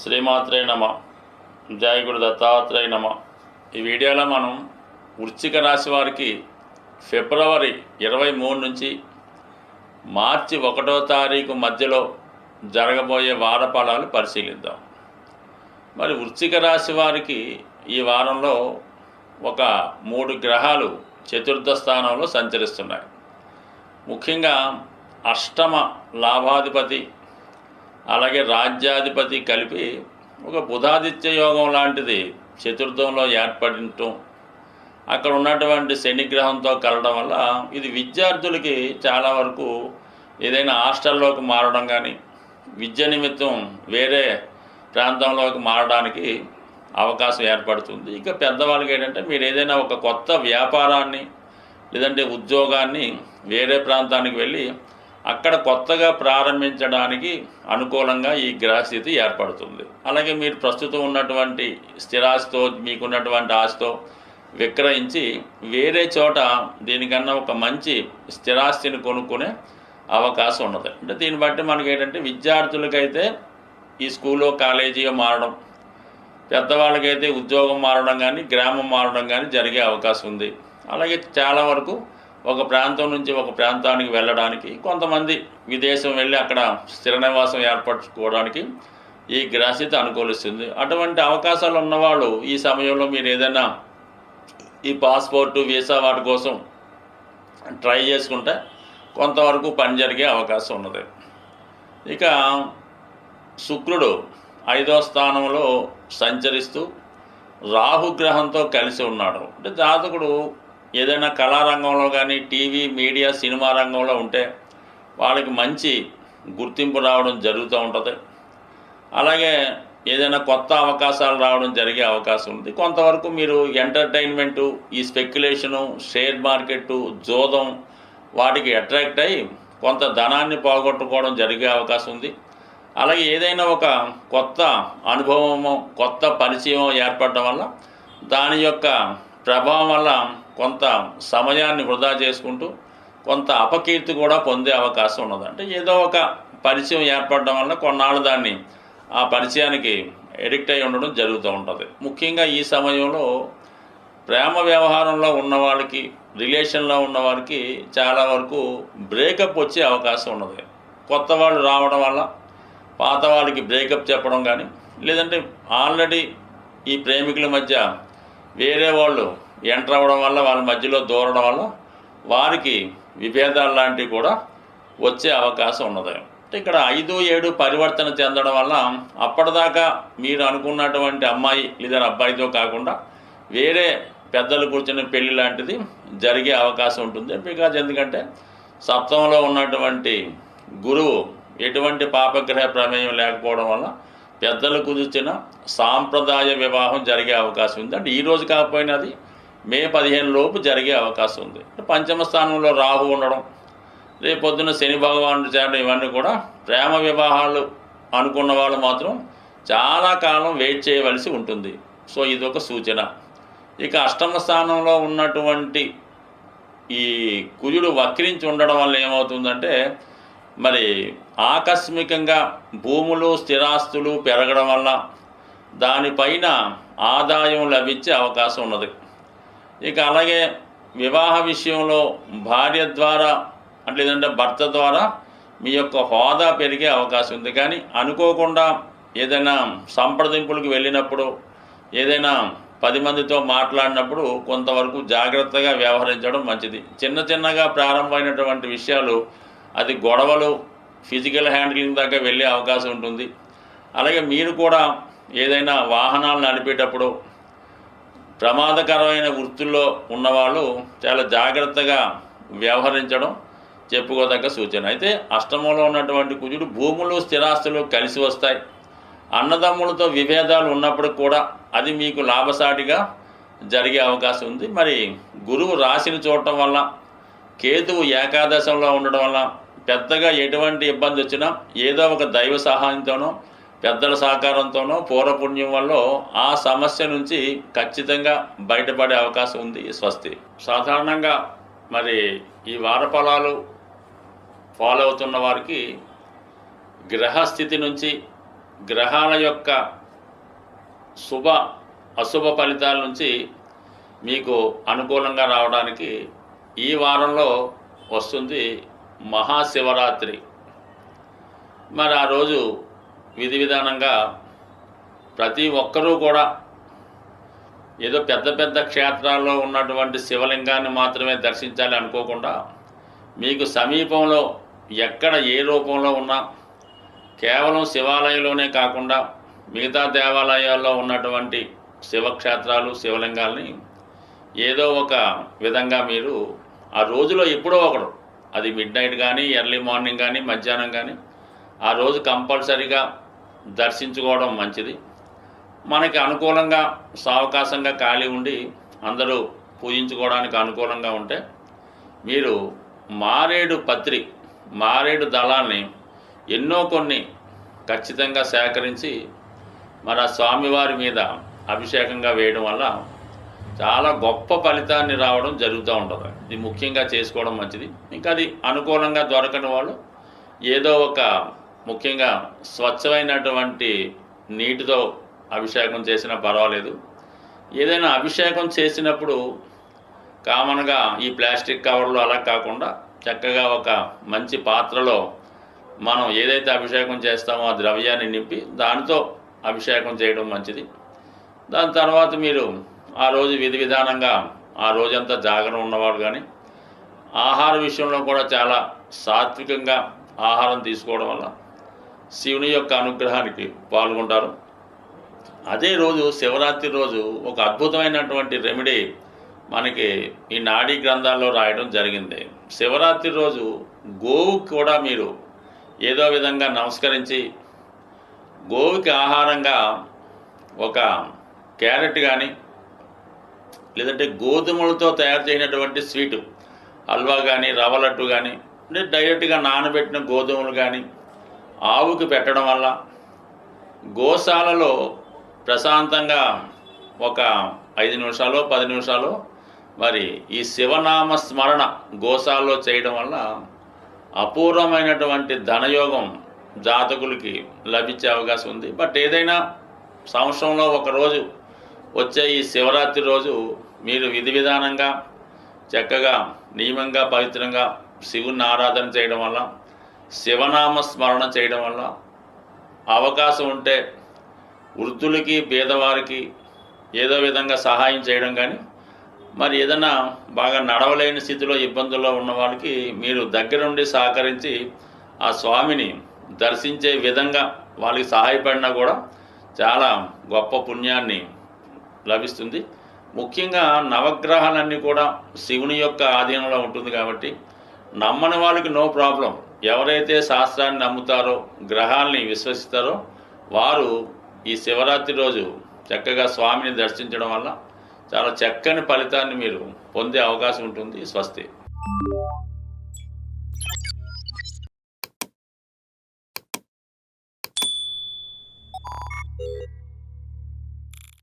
శ్రీమాత్రే నమ. జయ గురు దత్తాత్రేయ నమ. ఈ వీడియోలో మనం వృశ్చిక రాశి వారికి ఫిబ్రవరి 23 నుంచి మార్చి 1వ తారీఖు మధ్యలో జరగబోయే వార ఫలాలు పరిశీలిద్దాం. మరి వృశ్చిక రాశి వారికి ఈ వారంలో ఒక 3 గ్రహాలు చతుర్థ స్థానంలో సంచరిస్తున్నాయి. ముఖ్యంగా అష్టమ లాభాధిపతి అలాగే రాజ్యాధిపతి కలిపి ఒక బుధాదిత్య యోగం లాంటిది చతుర్థంలో ఏర్పడటం, అక్కడ ఉన్నటువంటి శనిగ్రహంతో కలవడం వల్ల ఇది విద్యార్థులకి చాలా వరకు ఏదైనా హాస్టల్లోకి మారడం కానీ విద్య నిమిత్తం వేరే ప్రాంతంలోకి మారడానికి అవకాశం ఏర్పడుతుంది. ఇక పెద్దవాళ్ళకి ఏంటంటే మీరు ఏదైనా ఒక కొత్త వ్యాపారాన్ని లేదంటే ఉద్యోగాన్ని వేరే ప్రాంతానికి వెళ్ళి అక్కడ కొత్తగా ప్రారంభించడానికి అనుకూలంగా ఈ గ్రహస్థితి ఏర్పడుతుంది. అలాగే మీరు ప్రస్తుతం ఉన్నటువంటి స్థిరాస్తితో మీకున్నటువంటి ఆస్తితో విక్రయించి వేరే చోట దీనికన్నా ఒక మంచి స్థిరాస్తిని కొనుక్కునే అవకాశం ఉన్నది. అంటే దీన్ని బట్టి మనకి ఏంటంటే విద్యార్థులకైతే ఈ స్కూల్లో కాలేజీగా మారడం, పెద్దవాళ్ళకైతే ఉద్యోగం మారడం కానీ గ్రామం మారడం కానీ జరిగే అవకాశం ఉంది. అలాగే చాలా వరకు ఒక ప్రాంతం నుంచి ఒక ప్రాంతానికి వెళ్ళడానికి, కొంతమంది విదేశం వెళ్ళి అక్కడ స్థిర నివాసం ఏర్పరచుకోవడానికి ఈ గ్రహస్థితి అనుకూలిస్తుంది. అటువంటి అవకాశాలు ఉన్నవాళ్ళు ఈ సమయంలో మీరు ఏదైనా ఈ పాస్పోర్టు వీసా వాటి కోసం ట్రై చేసుకుంటే కొంతవరకు పని జరిగే అవకాశం ఉన్నది. ఇక శుక్రుడు 5వ స్థానంలో సంచరిస్తూ రాహుగ్రహంతో కలిసి ఉన్నాడు. అంటే జాతకుడు ఏదైనా కళారంగంలో కానీ టీవీ మీడియా సినిమా రంగంలో ఉంటే వాళ్ళకి మంచి గుర్తింపు రావడం జరుగుతూ ఉంటుంది. అలాగే ఏదైనా కొత్త అవకాశాలు రావడం జరిగే అవకాశం ఉంది. కొంతవరకు మీరు ఎంటర్టైన్మెంటు, ఈ స్పెక్యులేషను, షేర్ మార్కెట్టు, జోదం వాటికి అట్రాక్ట్ అయ్యి కొంత ధనాన్ని పోగొట్టుకోవడం జరిగే అవకాశం ఉంది. అలాగే ఏదైనా ఒక కొత్త అనుభవమో కొత్త పరిచయం ఏర్పడడం వల్ల దాని యొక్క ప్రభావం వల్ల కొంత సమయాన్ని వృధా చేసుకుంటూ కొంత అపకీర్తి కూడా పొందే అవకాశం ఉన్నది. అంటే ఏదో ఒక పరిచయం ఏర్పడడం వల్ల కొన్నాళ్ళు దాన్ని ఆ పరిచయానికి ఎడిక్ట్ అయి ఉండడం జరుగుతూ ఉంటుంది. ముఖ్యంగా ఈ సమయంలో ప్రేమ వ్యవహారంలో ఉన్న వాళ్ళకి, రిలేషన్లో ఉన్న వారికి చాలా వరకు బ్రేకప్ వచ్చే అవకాశం ఉన్నది. కొత్త వాళ్ళు రావడం వల్ల పాత వాళ్ళకి బ్రేకప్ చెప్పడం కానీ, లేదంటే ఆల్రెడీ ఈ ప్రేమికుల మధ్య వేరే వాళ్ళు ఎంటర్ అవ్వడం వల్ల వాళ్ళ మధ్యలో దూరడం వల్ల వారికి విభేదాలు లాంటివి కూడా వచ్చే అవకాశం ఉన్నది. ఇక్కడ 5, 7 పరివర్తన చెందడం వల్ల అప్పటిదాకా మీరు అనుకున్నటువంటి అమ్మాయి లేదా అబ్బాయితో కాకుండా వేరే పెద్దలు కూర్చున్న పెళ్లి లాంటిది జరిగే అవకాశం ఉంటుంది. బికాజ్ ఎందుకంటే సప్తమంలో ఉన్నటువంటి గురువు ఎటువంటి పాపగ్రహ ప్రమేయం లేకపోవడం వల్ల పెద్దలు కుదిర్చిన సాంప్రదాయ వివాహం జరిగే అవకాశం ఉంది. అంటే ఈరోజు కాకపోయినా అది మే 15 లోపు జరిగే అవకాశం ఉంది. పంచమ స్థానంలో రాహు ఉండడం, రేపొద్దున శని భగవానుడు చేయడం, ఇవన్నీ కూడా ప్రేమ వివాహాలు అనుకున్న వాళ్ళు మాత్రం చాలా కాలం వెయిట్ చేయవలసి ఉంటుంది. సో ఇదొక సూచన. ఇక అష్టమ స్థానంలో ఉన్నటువంటి ఈ కుజుడు వక్రించి ఉండడం వల్ల ఏమవుతుందంటే మరి ఆకస్మికంగా భూములు స్థిరాస్తులు పెరగడం వల్ల దానిపైన ఆదాయం లభించే అవకాశం ఉన్నది. ఇక అలాగే వివాహ విషయంలో భార్య ద్వారా లేదంటే భర్త ద్వారా మీ యొక్క హోదా పెరిగే అవకాశం ఉంది. కానీ అనుకోకుండా ఏదైనా సంప్రదింపులకు వెళ్ళినప్పుడు, ఏదైనా 10 మందితో మాట్లాడినప్పుడు కొంతవరకు జాగ్రత్తగా వ్యవహరించడం మంచిది. చిన్నగా ప్రారంభమైనటువంటి విషయాలు అది గొడవలు, ఫిజికల్ హ్యాండ్లింగ్ దాకా వెళ్ళే అవకాశం ఉంటుంది. అలాగే మీరు కూడా ఏదైనా వాహనాలు నడిపేటప్పుడు ప్రమాదకరమైన వృత్తుల్లో ఉన్నవాళ్ళు చాలా జాగ్రత్తగా వ్యవహరించడం చెప్పుకోదగ్గ సూచన. అయితే అష్టమంలో ఉన్నటువంటి కుజుడు భూములు స్థిరాస్తులు కలిసి వస్తాయి. అన్నదమ్ములతో విభేదాలు ఉన్నప్పుడు కూడా అది మీకు లాభసాటిగా జరిగే అవకాశం ఉంది. మరి గురువు రాశిని చూడటం వల్ల, కేతువు ఏకాదశంలో ఉండడం వల్ల పెద్దగా ఎటువంటి ఇబ్బంది వచ్చినా ఏదో ఒక దైవ సహాయంతోనో పెద్దల సహకారంతోనో పూర్వపుణ్యం వల్ల ఆ సమస్య నుంచి ఖచ్చితంగా బయటపడే అవకాశం ఉంది. స్వస్తి. సాధారణంగా మరి ఈ వార ఫలాలు ఫాలో అవుతున్న వారికి గ్రహస్థితి నుంచి గ్రహాల యొక్క శుభ అశుభ ఫలితాల నుంచి మీకు అనుకూలంగా రావడానికి ఈ వారంలో వస్తుంది మహాశివరాత్రి. మరి ఆ రోజు విధి విధానంగా ప్రతి ఒక్కరూ కూడా ఏదో పెద్ద పెద్ద క్షేత్రాల్లో ఉన్నటువంటి శివలింగాన్ని మాత్రమే దర్శించాలి అనుకోకుండా మీకు సమీపంలో ఎక్కడ ఏ రూపంలో ఉన్నా కేవలం శివాలయంలోనే కాకుండా మిగతా దేవాలయాల్లో ఉన్నటువంటి శివక్షేత్రాలు శివలింగాల్ని ఏదో ఒక విధంగా మీరు ఆ రోజులో ఎప్పుడో ఒకడు, అది మిడ్ నైట్ కానీ ఎర్లీ మార్నింగ్ కానీ మధ్యాహ్నం కానీ ఆ రోజు కంపల్సరీగా దర్శించుకోవడం మంచిది. మనకి అనుకూలంగా సావకాశంగా ఖాళీ ఉండి అందరూ పూజించుకోవడానికి అనుకూలంగా ఉంటే మీరు మారేడు దళాల్ని ఎన్నో కొన్ని ఖచ్చితంగా సేకరించి మన స్వామివారి మీద అభిషేకంగా వేయడం వల్ల చాలా గొప్ప ఫలితాన్ని రావడం జరుగుతూ ఉంటుంది. ఇది ముఖ్యంగా చేసుకోవడం మంచిది. ఇంకా అది అనుకూలంగా దొరకని వాళ్ళు ఏదో ఒక ముఖ్యంగా స్వచ్ఛమైనటువంటి నీటితో అభిషేకం చేసినా పర్వాలేదు. ఏదైనా అభిషేకం చేసినప్పుడు కామన్గా ఈ ప్లాస్టిక్ కవర్లు అలా కాకుండా చక్కగా ఒక మంచి పాత్రలో మనం ఏదైతే అభిషేకం చేస్తామో ఆ ద్రవ్యాన్ని నింపి దానితో అభిషేకం చేయడం మంచిది. దాని తర్వాత మీరు ఆ రోజు విధి విధానంగా ఆ రోజంతా జాగరణ ఉన్నవాడు కానీ ఆహార విషయంలో కూడా చాలా సాత్వికంగా ఆహారం తీసుకోవడం వల్ల శివుని యొక్క అనుగ్రహానికి పాల్గొంటారు. అదే రోజు శివరాత్రి రోజు ఒక అద్భుతమైనటువంటి రెమెడీ మనకి ఈ నాడీ గ్రంథాల్లో రాయడం జరిగింది. శివరాత్రి రోజు గోవుకి కూడా మీరు ఏదో విధంగా నమస్కరించి గోవుకి ఆహారంగా ఒక క్యారెట్ కానీ లేదంటే గోధుమలతో తయారు చేయనటువంటి స్వీటు హల్వా కానీ రవ్వ లడ్డు కానీ అంటే డైరెక్ట్గా నానబెట్టిన గోధుమలు కానీ ఆవుకి పెట్టడం వల్ల గోశాలలో ప్రశాంతంగా ఒక 5 నిమిషాలు 10 నిమిషాలు మరి ఈ శివనామ స్మరణ గోశాలలో చేయడం వల్ల అపూర్వమైనటువంటి ధనయోగం జాతకులకి లభించే అవకాశం ఉంది. బట్ ఏదైనా సంవత్సరంలో ఒకరోజు వచ్చే ఈ శివరాత్రి రోజు మీరు విధి విధానంగా చక్కగా నియమంగా పవిత్రంగా శివుని ఆరాధన చేయడం వల్ల శివనామ స్మరణ చేయడం వల్ల అవకాశం ఉంటే వృద్ధులకి పేదవారికి ఏదో విధంగా సహాయం చేయడం కానీ మరి ఏదైనా బాగా నడవలేని స్థితిలో ఇబ్బందుల్లో ఉన్న వాళ్ళకి మీరు దగ్గరుండి సహకరించి ఆ స్వామిని దర్శించే విధంగా వాళ్ళకి సహాయపడినా కూడా చాలా గొప్ప పుణ్యాన్ని లభిస్తుంది. ముఖ్యంగా నవగ్రహాలన్నీ కూడా శివుని యొక్క ఆధీనంలో ఉంటుంది కాబట్టి నమ్మని వాళ్ళకి నో ప్రాబ్లం. ఎవరైతే శాస్త్రాన్ని నమ్ముతారో గ్రహాల్ని విశ్వసిస్తారో వారు ఈ శివరాత్రి రోజు చక్కగా స్వామిని దర్శించడం వల్ల చాలా చక్కని ఫలితాన్ని మీరు పొందే అవకాశం ఉంటుంది. స్వస్తి.